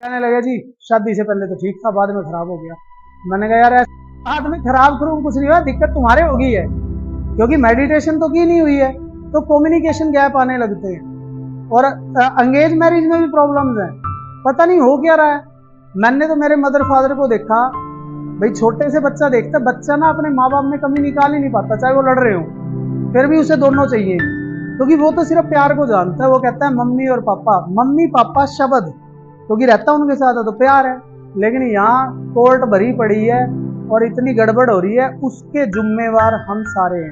कहने लगे जी शादी से पहले तो ठीक था, बाद में खराब हो गया। मैंने कहा यार आदमी खराब करूं कुछ नहीं हुआ, दिक्कत तुम्हारे होगी है, क्योंकि मेडिटेशन तो की नहीं हुई है, तो कम्युनिकेशन गैप आने लगते हैं। और अंगेज मैरिज में भी प्रॉब्लम्स हैं, पता नहीं हो क्या रहा है। मैंने तो मेरे मदर फादर को देखा, भाई छोटे से बच्चा देखता, बच्चा ना अपने माँ बाप में कमी निकाल ही नहीं पाता, चाहे वो लड़ रहे हो फिर भी उसे दोनों चाहिए, क्योंकि वो तो सिर्फ प्यार को जानता है। वो कहता है मम्मी और पापा, मम्मी पापा शब्द, क्योंकि रहता उनके साथ है तो प्यार है। लेकिन यहाँ कोर्ट भरी पड़ी है और इतनी गड़बड़ हो रही है, उसके जिम्मेवार हम सारे हैं।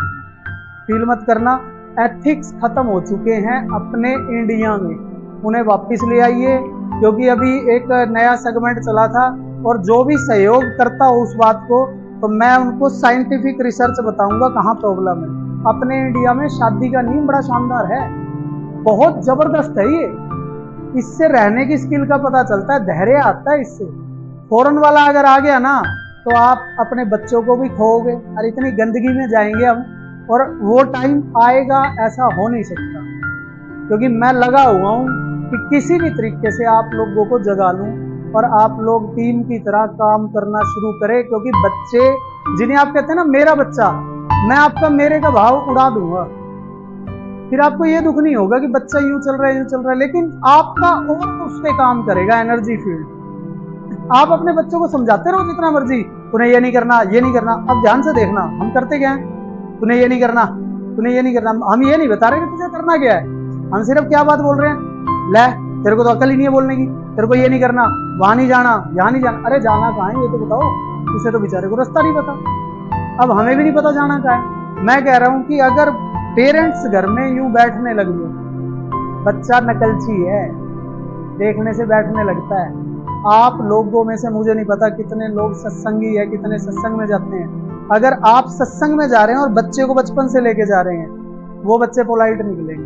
फील मत करना, एथिक्स खत्म हो चुके हैं अपने इंडिया में, उन्हें वापस ले आइए। क्योंकि अभी एक नया सेगमेंट चला था, और जो भी सहयोग करता हो उस बात को, तो मैं उनको साइंटिफिक रिसर्च बताऊंगा कहाँ प्रॉब्लम है। अपने इंडिया में शादी का नियम बड़ा शानदार है, बहुत जबरदस्त है ये, इससे रहने की स्किल का पता चलता है, धैर्य आता है इससे। फॉरेन वाला अगर आ गया ना तो आप अपने बच्चों को भी खोओगे, और इतनी गंदगी में जाएंगे हम, और वो टाइम आएगा ऐसा हो नहीं सकता। क्योंकि मैं लगा हुआ हूं कि किसी भी तरीके से आप लोगों को जगा लूं और आप लोग टीम की तरह काम करना शुरू करें। क्योंकि बच्चे जिन्हें आप कहते हैं ना मेरा बच्चा, मैं आपका मेरे का भाव उड़ा दूंगा, फिर आपको ये दुख नहीं होगा कि बच्चा यूं चल रहा है यूं चल रहा है, लेकिन आपका और उस पे काम करेगा एनर्जी फील्ड। आप अपने बच्चों को समझाते रहो जितना मर्जी, तूने ये नहीं करना ये नहीं करना। अब ध्यान से देखना हम करते क्या है, तूने ये नहीं करना तूने ये नहीं करना। हम ये नहीं बता रहे कि तुझे करना क्या है, हम सिर्फ क्या बात बोल रहे हैं, ले तेरे को तो अकल ही नहीं है बोलने की, तेरे को ये नहीं करना, वहां नहीं जाना, यहाँ नहीं जाना। अरे जाना कहाँ है ये तो बताओ, उसे तो बेचारे को रास्ता नहीं पता, अब हमें भी नहीं पता जाना कहाँ है। मैं कह रहा हूं कि अगर पेरेंट्स घर में यूं बैठने लग गए, बच्चा नकलची है, देखने से बैठने लगता है। आप लोगों में से मुझे नहीं पता कितने लोग सत्संगी है, कितने सत्संग में जाते हैं। अगर आप सत्संग में जा रहे हैं और बच्चे को बचपन से लेके जा रहे हैं, वो बच्चे पोलाइट निकलेंगे,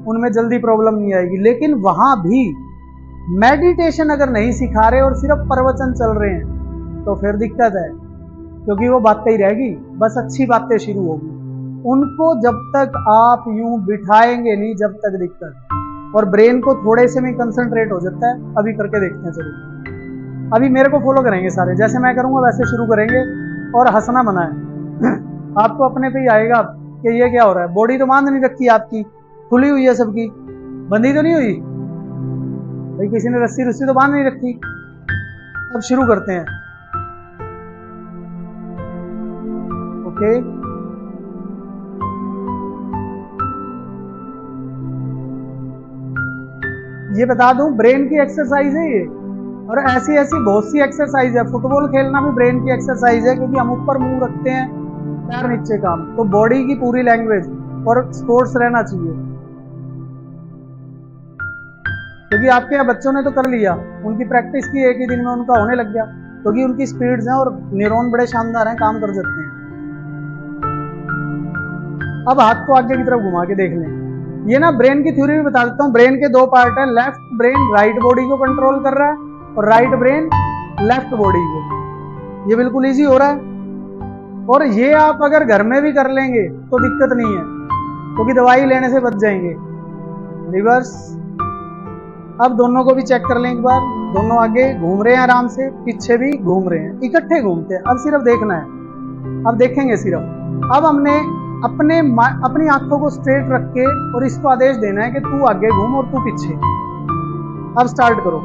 उनमें जल्दी प्रॉब्लम नहीं आएगी। लेकिन वहां भी मेडिटेशन अगर नहीं सिखा रहे और सिर्फ प्रवचन चल रहे हैं तो फिर दिक्कत है, क्योंकि वो बातें ही रहेगी, बस अच्छी बातें शुरू होगी। उनको जब तक आप यूं बिठाएंगे नहीं, जब तक दिक्कत। और ब्रेन को थोड़े से में कंसंट्रेट हो जाता है, अभी करके देखते हैं चलिए। अभी मेरे को फॉलो करेंगे सारे, जैसे मैं करूंगा वैसे शुरू करेंगे, और हंसना मना है आपको अपने पे ही आएगा कि ये क्या हो रहा है। बॉडी तो बांध नहीं रखी आपकी, खुली हुई है सबकी, बंधी तो नहीं हुई भाई, किसी ने रस्सी रस्सी तो बांध नहीं रखी। अब शुरू करते हैं, ओके। ये बता दूं ब्रेन की एक्सरसाइज है ये, और ऐसी ऐसी बहुत सी एक्सरसाइज है। फुटबॉल खेलना भी ब्रेन की एक्सरसाइज है, क्योंकि हम ऊपर मुंह रखते हैं, पैर नीचे काम, तो बॉडी की पूरी लैंग्वेज। और स्पोर्ट्स रहना चाहिए, क्योंकि आपके यहाँ बच्चों ने तो कर लिया, उनकी प्रैक्टिस की, एक ही दिन में उनका होने लग गया, क्योंकि उनकी स्पीड्स हैं और न्यूरॉन बड़े शानदार हैं, काम कर सकते हैं। अब हाथ को आगे की तरफ घुमा के देख लें। ये ना ब्रेन की थ्योरी भी बता देता हूँ। ब्रेन के दो पार्ट है, लेफ्ट ब्रेन राइट बॉडी को कंट्रोल कर रहा है, और राइट ब्रेन लेफ्ट बॉडी को। ये बिल्कुल इजी हो रहा है, और ये आप अगर घर में भी कर लेंगे तो दिक्कत नहीं है, क्योंकि दवाई लेने से बच जाएंगे। रिवर्स, अब दोनों को भी चेक कर लें एक बार। दोनों आगे घूम रहे हैं आराम से, पीछे भी घूम रहे हैं, इकट्ठे घूमते हैं। अब सिर्फ देखना है, अब देखेंगे सिर्फ। अब हमने अपनी आंखों को स्ट्रेट रख के और इसको आदेश देना है कि तू आगे घूम और तू पीछे। अब स्टार्ट करो।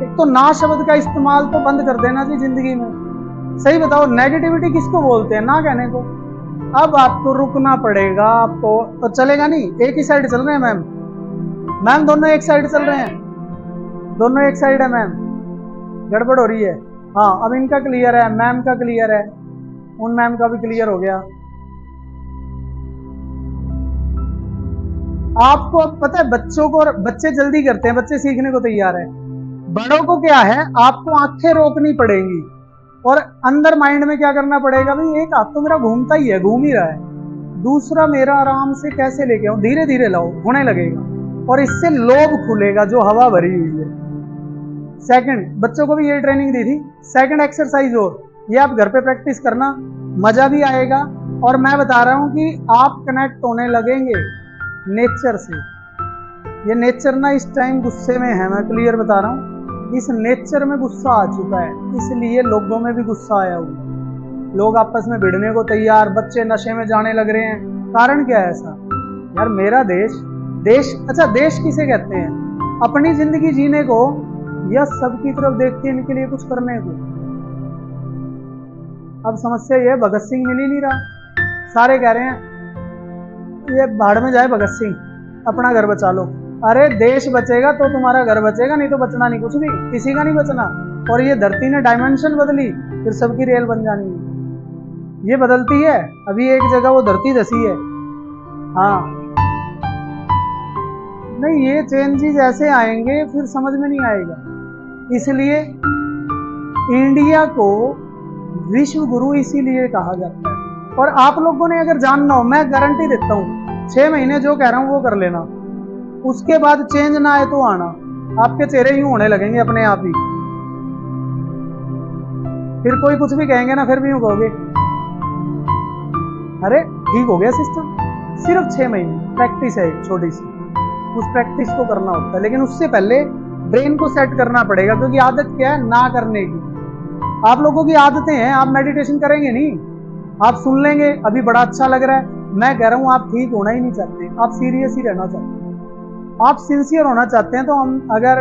एक तो ना शब्द का इस्तेमाल तो बंद कर देना जी जिंदगी में। सही बताओ, नेगेटिविटी किसको बोलते हैं, ना कहने को। अब आपको रुकना पड़ेगा, आपको तो चलेगा नहीं। एक ही साइड चल रहे हैं मैम दोनों एक साइड चल रहे हैं, दोनों एक साइड है मैम, गड़बड़ हो रही है। हाँ अब इनका क्लियर है, मैम का क्लियर है, उन मैम का भी क्लियर हो गया। आपको पता है बच्चों को, बच्चे जल्दी करते हैं, बच्चे सीखने को तैयार है। बड़ों को क्या है, आपको आंखें रोकनी पड़ेंगी, और अंदर माइंड में क्या करना पड़ेगा, भाई एक हाथ तो मेरा घूमता ही है, घूम ही रहा है, दूसरा मेरा आराम से कैसे लेके आऊं, धीरे धीरे लाओ, होने लगेगा, और इससे लोभ खुलेगा जो हवा भरी हुई है। सेकंड, बच्चों को भी ये ट्रेनिंग दी थी। सेकंड एक्सरसाइज, और ये आप घर पे प्रैक्टिस करना, मजा भी आएगा। और मैं बता रहा हूं कि आप कनेक्ट होने लगेंगे नेचर से। ये नेचर ना इस टाइम गुस्से में है, मैं क्लियर बता रहा हूँ। इस नेचर में गुस्सा आ चुका है, इसलिए लोगों में भी गुस्सा आया हुआ। लोग आपस में भिड़ने को तैयार, बच्चे नशे में जाने लग रहे हैं। कारण क्या है ऐसा? यार मेरा देश, अच्छा देश किसे कहते हैं? अपनी जिंदगी जीने को या सबकी तरफ देख के इनके लिए कुछ करने को। अब समस्या ये है, भगत सिंह मिल ही नहीं रहा। सारे कह रहे हैं ये भाड़ में जाए भगत सिंह, अपना घर बचा लो। अरे देश बचेगा तो तुम्हारा घर बचेगा, नहीं तो बचना नहीं, कुछ भी किसी का नहीं बचना। और ये धरती ने डायमेंशन बदली, फिर सबकी रेल बन जानी है। ये बदलती है, अभी एक जगह वो धरती धसी है। हाँ नहीं, ये चेंजेस ऐसे आएंगे फिर समझ में नहीं आएगा। इसलिए इंडिया को विश्व गुरु इसीलिए कहा जाता है। और आप लोगों ने अगर जानना हो, मैं गारंटी देता हूं 6 महीने जो कह रहा हूं वो कर लेना, उसके बाद चेंज ना आए तो आना, आपके चेहरे यूं होने लगेंगे अपने आप ही। फिर कोई कुछ भी कहेंगे ना, फिर भी यूं कहोगे अरे ठीक हो गया सिस्टम। सिर्फ 6 महीने प्रैक्टिस है, एक छोटी सी, उस प्रैक्टिस को करना होता है। लेकिन उससे पहले ब्रेन को सेट करना पड़ेगा, क्योंकि आदत क्या है ना करने की। आप लोगों की आदतें हैं, आप मेडिटेशन करेंगे नहीं, आप सुन लेंगे अभी बड़ा अच्छा लग रहा है। मैं कह रहा हूं आप ठीक होना ही नहीं चाहते, आप सीरियस ही रहना चाहते हैं, आप सिंसियर होना चाहते हैं। तो हम अगर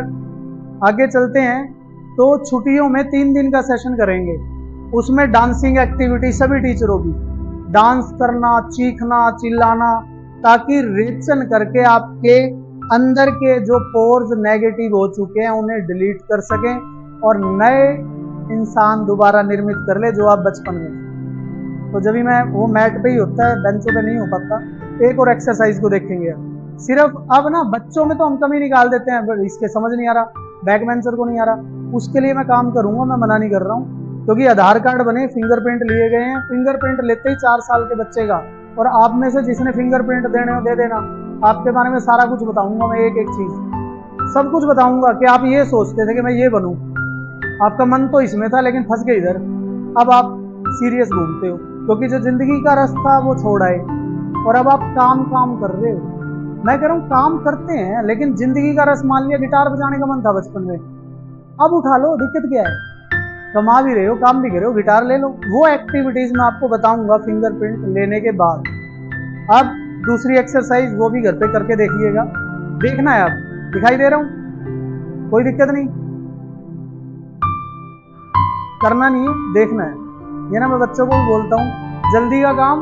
आगे चलते हैं तो छुट्टियों में 3 दिन का सेशन करेंगे, उसमें डांसिंग एक्टिविटी सभी टीचरों की, डांस करना, चीखना, चिल्लाना, ताकि रिएक्शन करके आपके अंदर के जो पोर्स नेगेटिव हो चुके हैं उन्हें डिलीट कर सकें और नए इंसान दोबारा निर्मित कर ले जो आप बचपन में। तो जब भी मैं वो मैट पे ही होता है, बेंचों पे नहीं हो पाता। एक और एक्सरसाइज को देखेंगे सिर्फ। अब ना बच्चों में तो हम कमी निकाल देते हैं, इसके समझ नहीं आ रहा, बैक बेंचर को नहीं आ रहा, उसके लिए मैं काम करूंगा, मैं मना नहीं कर रहा हूँ। क्योंकि आधार कार्ड बने, फिंगरप्रिंट लिए गए हैं, फिंगरप्रिंट लेते ही 4 साल के बच्चे का। और आप में से जिसने फिंगरप्रिंट देने हो दे देना, आपके बारे में सारा कुछ बताऊंगा मैं, एक एक चीज सब कुछ बताऊंगा कि आप ये सोचते थे कि मैं ये बनूं, आपका मन तो इसमें था लेकिन फंस गए इधर। अब आप सीरियस घूमते हो, क्योंकि जो जिंदगी का रास्ता वो छोड़ आए और अब आप काम कर रहे हो। मैं कह रहा हूँ काम करते हैं, लेकिन जिंदगी का रस, मान लिया गिटार बजाने का मन था बचपन में, अब उठा लो, दिक्कत क्या है? कमा भी रहे हो, काम भी कर रहे हो, गिटार ले लो। वो एक्टिविटीज मैं आपको बताऊंगा फिंगरप्रिंट लेने के बाद। अब दूसरी एक्सरसाइज वो भी घर पे करके देखिएगा, देखना है। अब दिखाई दे रहा हूं, कोई दिक्कत नहीं, करना नहीं है, देखना है। ये ना मैं बच्चों को भी बोलता हूँ, जल्दी का काम,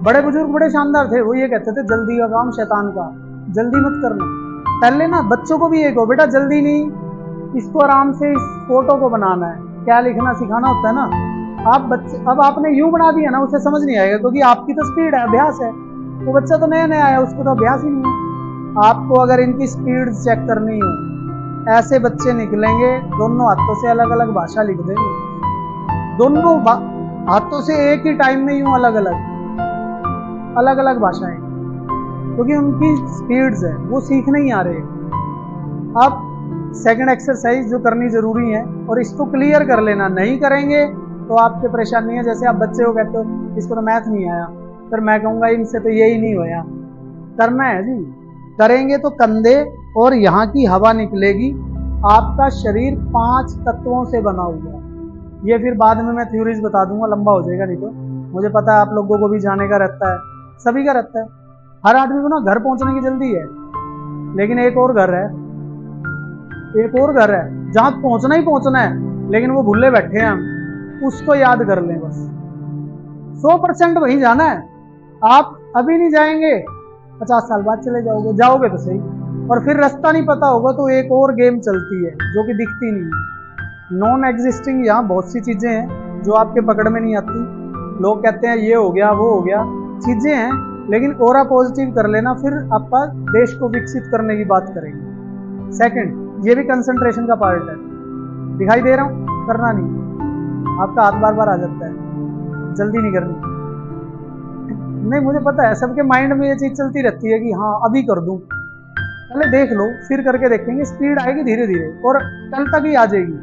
बड़े बुजुर्ग बड़े शानदार थे, वो ये कहते थे जल्दी का काम शैतान का, जल्दी मत करना। पहले ना बच्चों को भी ये कहो, बेटा जल्दी नहीं, इसको आराम से इस फोटो को बनाना है, क्या लिखना सिखाना होता है ना। आप बच्चे, अब आपने यूं बना दिया ना, उसे समझ नहीं आएगा, क्योंकि आपकी तो स्पीड है, अभ्यास है। वो बच्चा तो नया नया आया, उसको तो अभ्यास ही नहीं है। आपको अगर इनकी स्पीड चेक करनी हो, ऐसे बच्चे निकलेंगे दोनों हाथों से अलग अलग भाषा लिख देंगे, दोनों हाथों से एक ही टाइम में यूं अलग अलग भाषाएं, क्योंकि उनकी स्पीड्स है, वो सीखने ही आ रहे हैं। अब सेकंड एक्सरसाइज जो करनी जरूरी है, और इसको क्लियर कर लेना, नहीं करेंगे तो आपके परेशानी है। जैसे आप बच्चे को कहते हो इसको तो मैथ नहीं आया, फिर मैं कहूंगा इनसे तो यही नहीं होया, करना है जी। करेंगे तो कंधे और यहाँ की हवा निकलेगी। आपका शरीर 5 तत्वों से बना हुआ है। ये फिर बाद में मैं थ्योरीज बता दूंगा, लंबा हो जाएगा नहीं तो। मुझे पता है आप लोगों को भी जाने का रहता है, सभी का रहता है। हर आदमी को ना घर पहुंचने की जल्दी है, लेकिन एक और घर है जहां पहुंचना ही पहुंचना है, लेकिन वो भूले बैठे हैं हम, उसको याद कर लें बस। 100% वहीं जाना है। आप अभी नहीं जाएंगे, 50 साल बाद चले जाओगे तो सही। और फिर रास्ता नहीं पता होगा तो एक और गेम चलती है जो कि दिखती नहीं है, नॉन एग्जिस्टिंग। यहाँ बहुत सी चीजें हैं जो आपके पकड़ में नहीं आती। लोग कहते हैं ये हो गया वो हो गया, चीजें हैं, लेकिन ऑरा पॉजिटिव कर लेना, फिर आपका देश को विकसित करने की बात करेंगे। सेकंड, ये भी कंसंट्रेशन का पार्ट है। दिखाई दे रहा हूं, करना नहीं, आपका हाथ बार बार आ जाता है, जल्दी नहीं करनी। नहीं, मुझे पता है सबके माइंड में ये चीज चलती रहती है कि हाँ अभी कर दूं, पहले देख लो, फिर करके देखेंगे। स्पीड आएगी धीरे धीरे और कल तक ही आ जाएगी,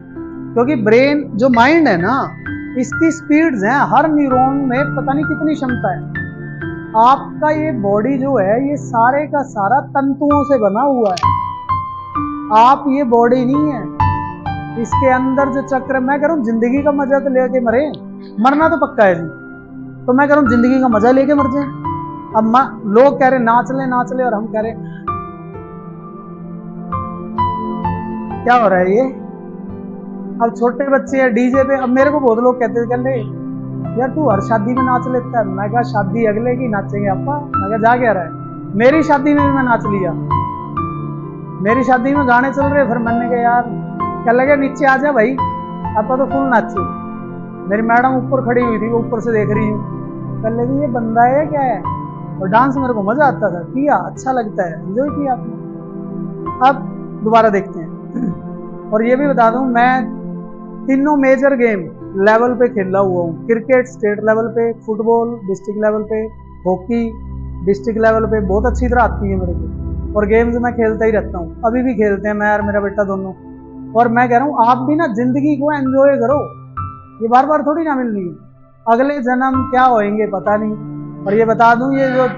क्योंकि ब्रेन जो माइंड है ना, इसकी स्पीड्स हैं, हर न्यूरॉन में पता नहीं कितनी क्षमता है। आपका ये बॉडी जो है ये सारे का सारा तंतुओं से बना हुआ है। आप ये बॉडी नहीं है, इसके अंदर जो चक्र, मैं कह रहा हूं जिंदगी का मजा तो लेके मरे, मरना तो पक्का है जी, तो मैं कह रहा हूं जिंदगी का मजा लेके मर जाए। अब लोग कह रहे नाच ले और हम कह रहे क्या हो रहा है ये। अब छोटे बच्चे हैं डीजे पे, अब मेरे को बहुत लोग कहते थे यार तू हर शादी में नाच लेता है। मैं कहा शादी अगले की नाचेंगे अपा। मैं कहा जा क्या रहा है, मेरी शादी में भी मैं नाच लिया, मेरी शादी में गाने चल रहे, फिर मैंने कहा यार क्या लगे नीचे आ जा भाई, आपा तो फुल नाचे। मेरी मैडम ऊपर खड़ी हुई थी, वो ऊपर से देख रही हूँ, कह लगी ये बंदा है क्या है। और डांस मेरे को मजा आता था, किया अच्छा लगता है, एंजॉय किया आपने। अब दोबारा देखते हैं। और ये भी बता दूं मैं तीनों मेजर गेम लेवल पे खेला हुआ हूँ। क्रिकेट स्टेट लेवल पे, फुटबॉल डिस्ट्रिक्ट लेवल पे, हॉकी डिस्ट्रिक्ट लेवल पे बहुत अच्छी तरह आती है मेरे को। और गेम्स मैं खेलता ही रहता हूँ, अभी भी खेलते हैं मैं और मेरा बेटा दोनों। और मैं कह रहा हूँ आप भी ना जिंदगी को एंजॉय करो, ये बार बार थोड़ी ना मिलनी है, अगले जन्म क्या होएंगे पता नहीं। और ये बता दूं ये जो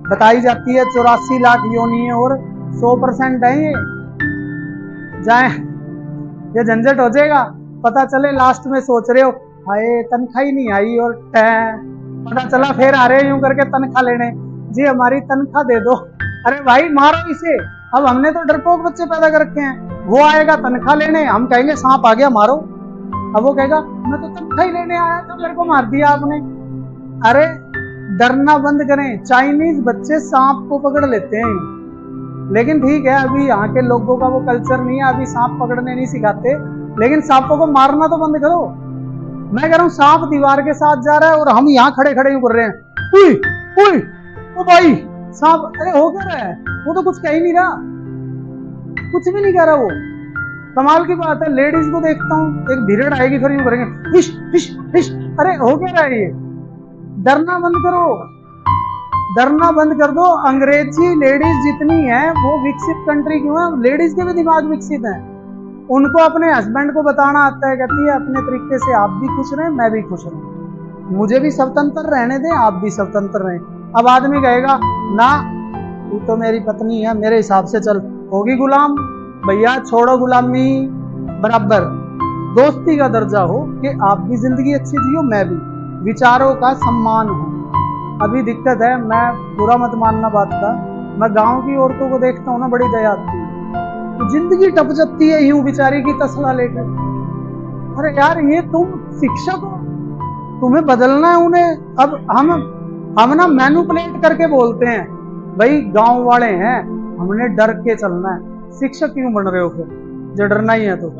बताई जाती है 84 लाख योनि है और 100% है, ये जाए ये झंझट हो जाएगा, पता चले लास्ट में सोच रहे हो हाय तनख्वाह ही नहीं आई, और पता चला फिर आ रहे यूं करके तनख्वाह लेने, जी हमारी तनख्वाह दे दो। अरे भाई मारो इसे। अब हमने तो डरपोक बच्चे पैदा कर रखे हैं, वो आएगा तनख्वाह लेने, हम कहेंगे सांप आ गया मारो, अब वो कहेगा मैं तो तनख्वाह ही लेने आया था, मेरे को मार दिया आपने। अरे डरना बंद करें, चाइनीज बच्चे सांप को पकड़ लेते हैं, लेकिन ठीक है अभी यहाँ के लोगों का वो कल्चर नहीं है, अभी सांप पकड़ने नहीं सिखाते, लेकिन सांपों को मारना तो बंद करो। मैं कह रहा हूँ सांप दीवार के साथ जा रहा है और हम यहाँ खड़े खड़े कर रहे हैं, उई उई ओ भाई सांप, अरे हो क्या रहा है, वो तो कुछ कह ही नहीं रहा, कुछ भी नहीं कह रहा वो। कमाल की बात है, लेडीज को देखता हूँ एक भीड़ आएगी फिर यूं करेंगे हिश हिश हिश, अरे हो क्या रहा है ये। डरना बंद करो, डरना बंद कर दो। अंग्रेजी लेडीज जितनी है वो विकसित कंट्री क्यों है, लेडीज के भी दिमाग विकसित है, उनको अपने हस्बैंड को बताना आता है, कहती है अपने तरीके से आप भी खुश रहें मैं भी खुश रहूं, मुझे भी स्वतंत्र रहने दें आप भी स्वतंत्र रहें। अब आदमी कहेगा ना तू तो मेरी पत्नी है मेरे हिसाब से चल, होगी गुलाम, भैया छोड़ो गुलामी, बराबर दोस्ती का दर्जा हो कि आप भी जिंदगी अच्छी जियो मैं भी, विचारों का सम्मान हो। अभी दिक्कत है, मैं बुरा मत मानना बात का, मैं गांव की औरतों को देखता हूँ ना बड़ी दया आती है, तो जिंदगी टप जाती है यूं बेचारी की तसला लेकर। अरे यार ये तुम शिक्षक हो, तुम्हें बदलना है उन्हें। अब हम ना मैनिपुलेट करके बोलते हैं भाई गांव वाले हैं हमने डर के चलना है, शिक्षक क्यों बन रहे हो फिर जो डरना ही है तो।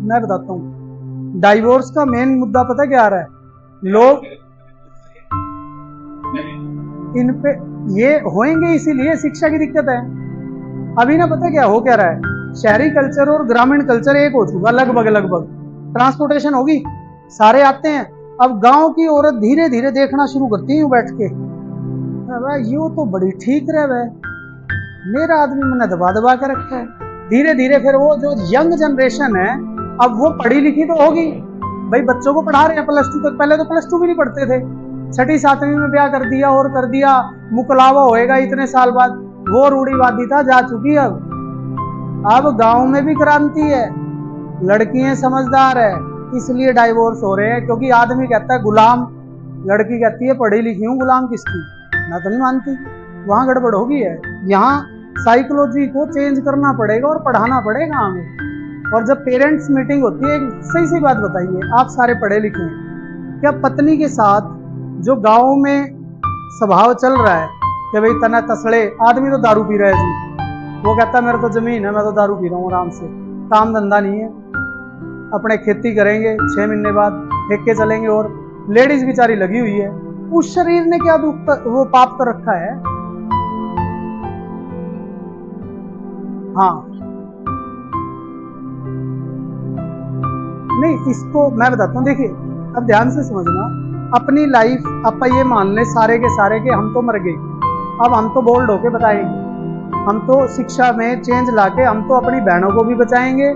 मैं बताता हूँ डाइवोर्स का मेन मुद्दा पता क्या आ रहा है, लोग इन पे ये होएंगे इसीलिए शिक्षा की दिक्कत है। अभी ना पता क्या हो क्या रहा है, शहरी कल्चर और ग्रामीण कल्चर एक हो चुका लगभग लगभग, ट्रांसपोर्टेशन होगी सारे आते हैं। अब गांव की औरत धीरे धीरे देखना शुरू करती है बैठ के, ये तो बड़ी ठीक रहे, मेरा आदमी मैंने दबा दबा के रखा है। धीरे धीरे फिर वो जो यंग जनरेशन है अब वो पढ़ी लिखी तो होगी, भाई बच्चों को पढ़ा रहे हैं प्लस 2 तक, पहले तो प्लस 2 भी नहीं पढ़ते थे, 6ठी 7वीं में ब्याह कर दिया और कर दिया, मुकलावा होएगा इतने साल बाद, वो रूढ़िवादिता जा चुकी है। अब गांव में भी क्रांति है, लड़कियां समझदार है इसलिए डाइवोर्स हो रहे हैं, क्योंकि आदमी कहता है गुलाम, लड़की कहती है पढ़ी लिखी हूँ गुलाम किसकी, मैं तो नहीं मानती, वहां गड़बड़ होगी है। यहाँ साइकोलॉजी को चेंज करना पड़ेगा और पढ़ाना पड़ेगा हमें। और जब पेरेंट्स मीटिंग होती है, एक सही सी बात बताइए, आप सारे पढ़े लिखे हैं, क्या पत्नी के साथ जो गांव में स्वभाव चल रहा है कि भाई तना तसड़े, आदमी तो दारू पी रहा है जी, वो कहता है मेरे तो जमीन है मैं तो दारू पी रहा हूँ आराम से, काम धंधा नहीं है, अपने खेती करेंगे 6 महीने बाद फेंक के चलेंगे, और लेडीज बेचारी लगी हुई है, उस शरीर ने क्या दुख वो पाप कर रखा है। हाँ नहीं, इसको मैं बताता हूँ, देखिए अब ध्यान से समझना, अपनी लाइफ आप ये मान ले सारे के सारे के हम तो मर गए, अब हम तो बोल्ड होके बताएंगे हम तो शिक्षा में चेंज लाके हम तो अपनी बहनों को भी बचाएंगे,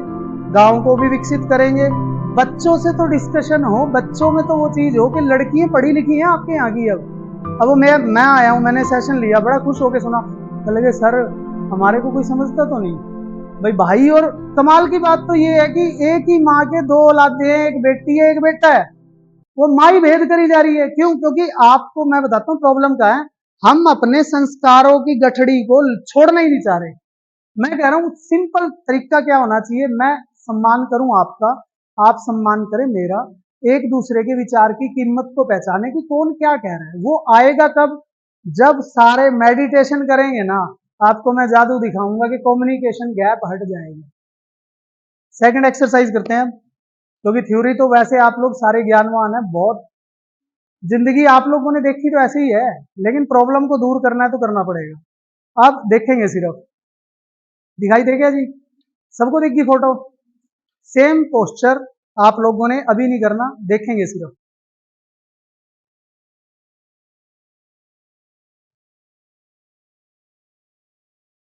गांव को भी विकसित करेंगे। बच्चों से तो डिस्कशन हो, बच्चों में तो वो चीज हो कि लड़कियां पढ़ी लिखी हैं आपके यहाँ की। अब वो मैं आया हूँ, मैंने सेशन लिया, बड़ा खुश होके सुना, तो लगे सर हमारे को कोई समझता तो नहीं भाई। भाई और कमाल की बात तो ये है कि एक ही माँ के दो औलादे हैं, एक बेटी है एक बेटा है, वो माँ ही भेद करी जा रही है। क्यों? क्योंकि आपको मैं बताता हूँ प्रॉब्लम क्या है, हम अपने संस्कारों की गठड़ी को छोड़ना ही नहीं चाह रहे। मैं कह रहा हूं सिंपल तरीका क्या होना चाहिए, मैं सम्मान करूं आपका, आप सम्मान करें मेरा, एक दूसरे के विचार की कीमत को पहचाने कि कौन क्या कह रहा है। वो आएगा कब? जब सारे मेडिटेशन करेंगे ना, आपको मैं जादू दिखाऊंगा कि कम्युनिकेशन गैप हट जाएगा। सेकंड एक्सरसाइज करते हैं, क्योंकि थ्योरी तो वैसे आप लोग सारे ज्ञानवान है बहुत, जिंदगी आप लोगों ने देखी तो ऐसी ही है, लेकिन प्रॉब्लम को दूर करना है तो करना पड़ेगा। आप देखेंगे सिर्फ, दिखाई देगा जी सबको, दिखगी फोटो? सेम पोस्चर आप लोगों ने अभी नहीं करना, देखेंगे सिर्फ।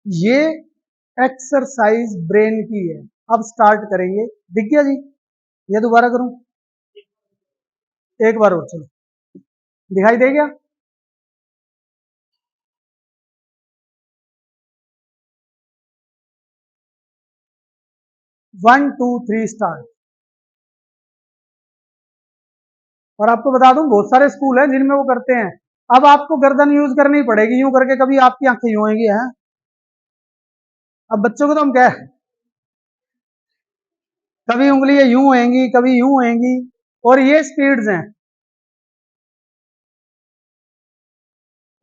ये एक्सरसाइज ब्रेन की है। अब स्टार्ट करेंगे, दिख गया जी? ये दोबारा करूं? एक बार और चलो, दिखाई दे गया? One two three start. और आपको बता दूं बहुत सारे स्कूल हैं जिनमें वो करते हैं। अब आपको गर्दन यूज करनी पड़ेगी, यूं करके कभी आपकी आंखें यूं होंगी हैं। अब बच्चों को तो हम क्या, कभी उंगलियां यूं होंगी कभी यूं होंगी, और ये स्पीड्स हैं।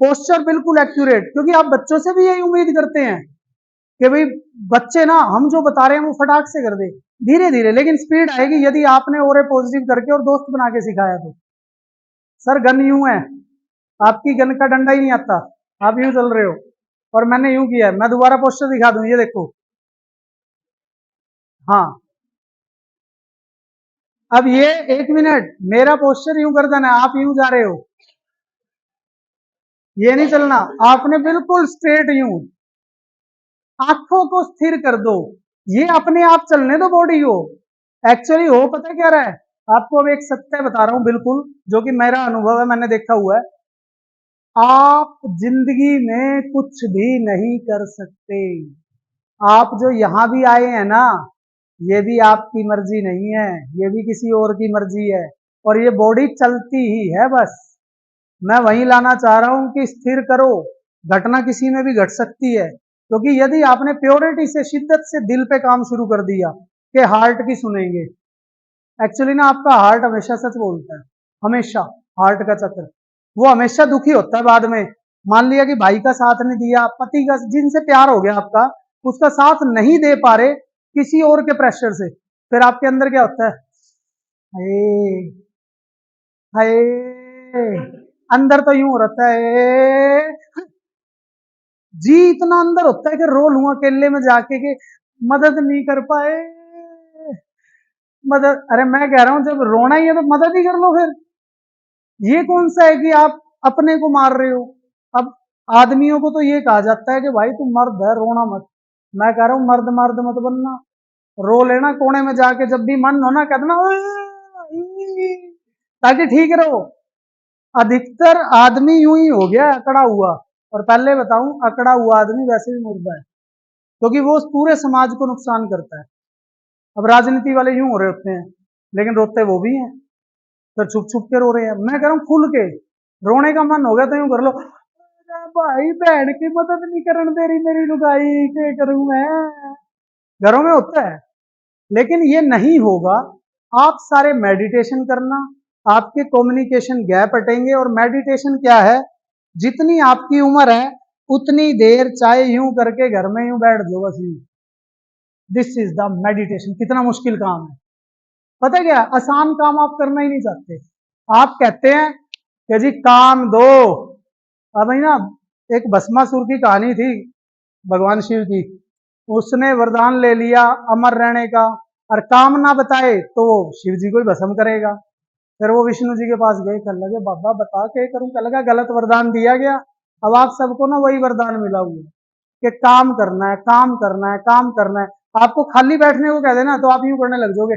पोस्चर बिल्कुल एक्यूरेट, क्योंकि आप बच्चों से भी यही उम्मीद करते हैं कि भाई बच्चे ना हम जो बता रहे हैं वो फटाक से कर दे, धीरे धीरे, लेकिन स्पीड आएगी यदि आपने और पॉजिटिव करके और दोस्त बना के सिखाया तो। सर गन यूं है, आपकी गन का डंडा ही नहीं आता, आप यूं चल रहे हो, और मैंने यूं किया। मैं दोबारा पोस्टर दिखा दूं, ये देखो। हाँ, अब ये एक मिनट, मेरा पोस्टर यूं कर देना, आप यूं जा रहे हो, ये नहीं चलना, आपने बिल्कुल स्ट्रेट यूं, आंखों को स्थिर कर दो, ये अपने आप चलने दो बॉडी को। एक्चुअली हो पता क्या रहा है, आपको अब एक सत्य बता रहा हूं बिल्कुल, जो कि मेरा अनुभव है, मैंने देखा हुआ है। आप जिंदगी में कुछ भी नहीं कर सकते। आप जो यहां भी आए हैं ना, ये भी आपकी मर्जी नहीं है, ये भी किसी और की मर्जी है, और ये बॉडी चलती ही है बस। मैं वही लाना चाह रहा हूं कि स्थिर करो, घटना किसी में भी घट सकती है, क्योंकि यदि आपने प्योरिटी से, शिद्दत से दिल पे काम शुरू कर दिया कि हार्ट की सुनेंगे, एक्चुअली ना आपका हार्ट हमेशा सच बोलता है, हमेशा। हार्ट का चक्र वो हमेशा दुखी होता है बाद में। मान लिया कि भाई का साथ नहीं दिया, पति का जिनसे प्यार हो गया आपका, उसका साथ नहीं दे पा रहे किसी और के प्रेशर से, फिर आपके अंदर क्या होता है? हाय हाय, अंदर तो यूं रहता है जी, इतना अंदर होता है कि रो लूं अकेले में जाके कि मदद नहीं कर पाए, मदद। अरे मैं कह रहा हूं जब रोना ही है तो मदद ही कर लो फिर। ये कौन सा है कि आप अपने को मार रहे हो? अब आदमियों को तो ये कहा जाता है कि भाई तू मर्द है, रोना मत। मैं कह रहा हूं मर्द मर्द मत बनना, रो लेना कोने में जाके, जब भी मन हो ना कह देना ताकि ठीक रहो। अधिकतर आदमी यूं ही हो गया अकड़ा हुआ, और पहले बताऊं अकड़ा हुआ आदमी वैसे भी मुर्दा है, क्योंकि वो पूरे समाज को नुकसान करता है। अब राजनीति वाले यूं हो रहे होते हैं, लेकिन रोते वो भी हैं, तो छुप छुप के रो रहे हैं। मैं कह रहा हूं खुल के, रोने का मन हो गया तो यूं कर लो, भाई बहन की मदद नहीं करने दे रही मेरी लुगाई, क्या करूं मैं? घरों में होता है, लेकिन ये नहीं होगा। आप सारे मेडिटेशन करना, आपके कम्युनिकेशन गैप हटेंगे। और मेडिटेशन क्या है, जितनी आपकी उम्र है उतनी देर चाहे यूं करके घर में यूं बैठ दो बस यूं। This is the meditation. कितना मुश्किल काम है, पता है क्या? आसान काम आप करना ही नहीं चाहते। आप कहते हैं कि जी काम दो। अब ना, एक भस्मासुर की कहानी थी भगवान शिव की, उसने वरदान ले लिया अमर रहने का, और काम ना बताए तो वो शिव जी को ही भस्म करेगा। फिर वो विष्णु जी के पास गए, कहने लगे बाबा बता क्या करूं? कह लगा गलत वरदान दिया गया, अब आप सबको ना वही वरदान मिला हुआ। कि काम करना है, काम करना है, काम करना है। आपको खाली बैठने को कह देना तो आप यूं करने लग जाओगे।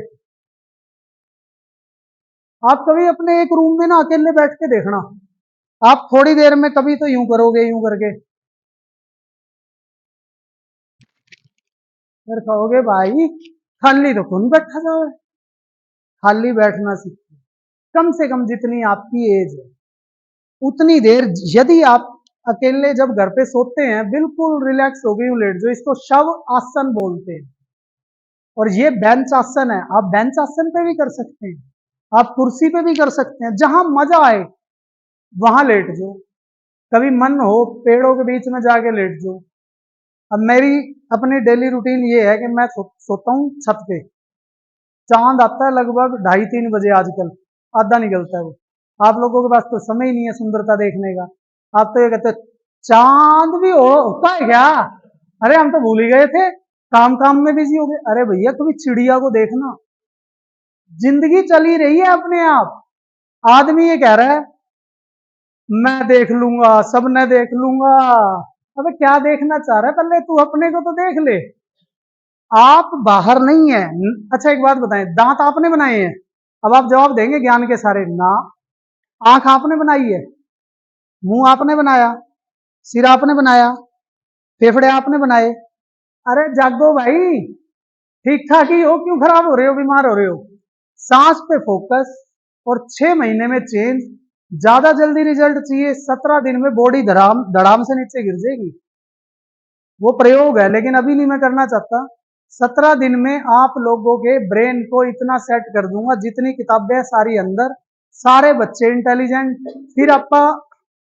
आप कभी अपने एक रूम में ना अकेले बैठ के देखना, आप थोड़ी देर में कभी तो यूं करोगे, यूं करके फिर कहोगे भाई खाली तो कौन बैठा जाओ। खाली बैठना सीखो, कम से कम जितनी आपकी एज है उतनी देर। यदि आप अकेले जब घर पे सोते हैं बिल्कुल रिलैक्स हो गई हूं, लेट जो, इसको शव आसन बोलते हैं। और ये बेंच आसन है, आप बेंच आसन पे भी कर सकते हैं, आप कुर्सी पे भी कर सकते हैं, जहां मजा आए वहां लेट जाओ। कभी मन हो पेड़ों के बीच में जाके लेट जाओ। अब मेरी अपनी डेली रूटीन ये है कि मैं सोता हूँ छत पे। चांद आता है लगभग 2:30-3 बजे आजकल, आधा निकलता है वो। आप लोगों के पास तो समय ही नहीं है सुंदरता देखने का। आप तो ये कहते हो चांद भी होता है क्या? अरे हम तो भूल ही गए थे, काम काम में बिजी हो गए। अरे भैया कभी चिड़िया को देखना, जिंदगी चली रही है अपने आप। आदमी ये कह रहा है मैं देख लूंगा, सब ने देख लूंगा। अबे क्या देखना चाह रहा है, पहले तू अपने को तो देख ले। आप बाहर नहीं है। अच्छा एक बात बताएं, दांत आपने बनाए हैं? अब आप जवाब देंगे ज्ञान के सारे ना। आंख आपने बनाई है, मुंह आपने बनाया, सिर आपने बनाया, फेफड़े आपने बनाए। अरे जागो भाई, ठीक ठाक ही हो, क्यों खराब हो रहे हो, बीमार हो रहे हो? सांस पे फोकस, और 6 महीने में चेंज। ज्यादा जल्दी रिजल्ट चाहिए, 17 दिन में बॉडी धड़ाम धड़ाम से नीचे गिर जाएगी। वो प्रयोग है लेकिन अभी नहीं मैं करना चाहता। 17 दिन में आप लोगों के ब्रेन को इतना सेट कर दूंगा, जितनी किताबें हैं सारी अंदर, सारे बच्चे इंटेलिजेंट। फिर आपका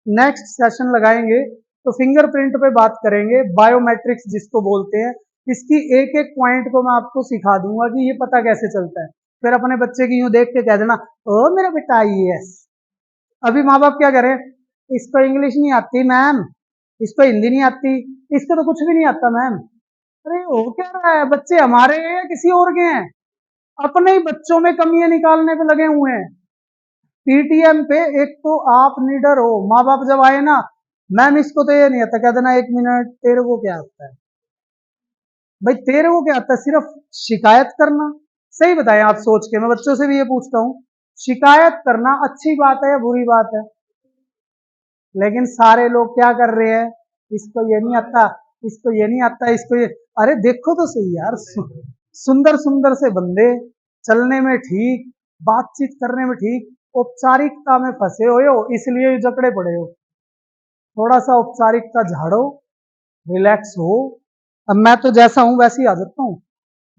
नेक्स्ट सेशन लगाएंगे तो फिंगरप्रिंट पे बात करेंगे, बायोमेट्रिक्स जिसको बोलते हैं। इसकी एक एक पॉइंट को मैं आपको सिखा दूंगा कि ये पता कैसे चलता है। फिर अपने बच्चे की यूं देख के कह देना ओ मेरा बेटा IAS। अभी माँ बाप क्या करें, इसको इंग्लिश नहीं आती मैम, इसको हिंदी नहीं आती, इसको तो कुछ भी नहीं आता मैम। अरे वो क्या रहा है, बच्चे हमारे हैं या किसी और के हैं? अपने ही बच्चों में कमियां निकालने पे लगे हुए हैं। PTM पे एक तो आप लीडर हो, माँ बाप जब आए ना, मैम इसको तो ये नहीं आता, कह देना 1 मिनट तेरे को क्या आता है? भाई तेरे को क्या आता है? सिर्फ शिकायत करना। सही बताएं आप सोच के, मैं बच्चों से भी ये पूछता हूँ, शिकायत करना अच्छी बात है या बुरी बात है? लेकिन सारे लोग क्या कर रहे हैं, इसको ये नहीं आता, इसको ये नहीं आता, इसको ये। अरे देखो तो सही यार, सुंदर सुंदर से बंदे, चलने में ठीक, बातचीत करने में ठीक, औपचारिकता में फंसे हो इसलिए जकड़े पड़े हो। थोड़ा सा औपचारिकता झाड़ो, रिलैक्स हो। अब मैं तो जैसा हूं वैसे ही आ जाता हूँ।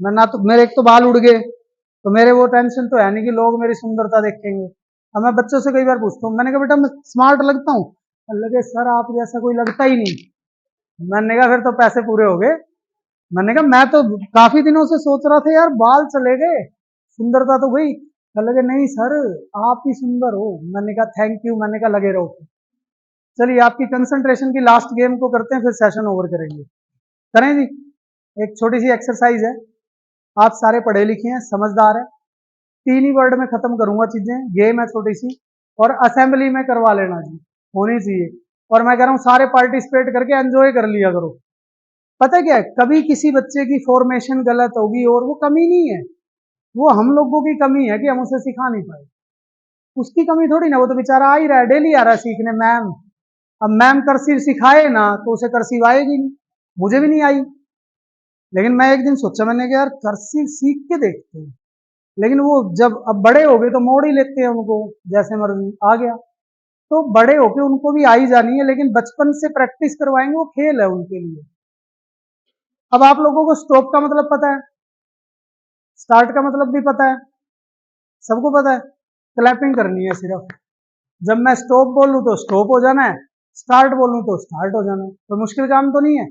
मैं ना तो मेरे एक तो बाल उड़ गए, तो मेरे वो टेंशन तो है नहीं कि लोग मेरी सुंदरता देखेंगे। अब मैं बच्चों से कई बार पूछता हूँ, मैंने कहा बेटा मैं स्मार्ट लगता हूँ? लगे सर आप जैसा कोई लगता ही नहीं। मैंने कहा फिर तो पैसे पूरे हो गए। मैंने कहा मैं तो काफी दिनों से सोच रहा था यार, बाल चले गए, सुंदरता तो गई। लगे नहीं सर आप ही सुंदर हो। मैंने कहा थैंक यू, मैंने कहा लगे रहो। चलिए आपकी कंसंट्रेशन की लास्ट गेम को करते हैं, फिर सेशन ओवर करेंगे। करें जी, एक छोटी सी एक्सरसाइज है। आप सारे पढ़े लिखे हैं, समझदार है, 3 ही वर्ड में खत्म करूंगा चीजें, गेम है छोटी सी, और असेंबली में करवा लेना जी, होनी चाहिए। और मैं कह रहा हूँ सारे पार्टिसिपेट करके एंजॉय कर लिया करो। पता है क्या है, कभी किसी बच्चे की फॉर्मेशन गलत होगी और वो कमी नहीं है, वो हम लोगों की कमी है कि हम उसे सिखा नहीं पाए। उसकी कमी थोड़ी ना, वो तो बेचारा आ ही रहा है, डेली आ रहा है सीखने मैम। अब मैम कर्सिव सिखाए ना तो उसे कर्सिव आएगी नहीं, मुझे भी नहीं आई। लेकिन मैं एक दिन सोचा, मैंने कहा यार कर्सिव सीख के देखते हैं। लेकिन वो जब अब बड़े हो गए तो मोड़ ही लेते हैं उनको, जैसे मर्जी आ गया। तो बड़े होके उनको भी आई जानी है, लेकिन बचपन से प्रैक्टिस करवाएंगे, वो खेल है उनके लिए। अब आप लोगों को स्टॉप का मतलब पता है, स्टार्ट का मतलब भी पता है, सबको पता है। क्लैपिंग करनी है सिर्फ। जब मैं स्टॉप बोलूं तो स्टॉप हो जाना है, स्टार्ट बोलूं तो स्टार्ट हो जाना है। तो मुश्किल काम तो नहीं है।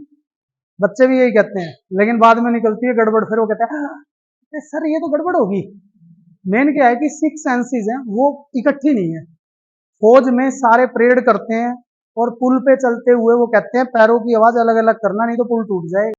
बच्चे भी यही कहते हैं, लेकिन बाद में निकलती है गड़बड़, फिर वो कहते हैं सर ये तो गड़बड़ होगी। मेन क्या है कि 6 सेंसेस हैं वो इकट्ठी नहीं है। फौज में सारे परेड करते हैं और पुल पे चलते हुए वो कहते हैं पैरों की आवाज अलग अलग करना, नहीं तो पुल टूट जाएगा।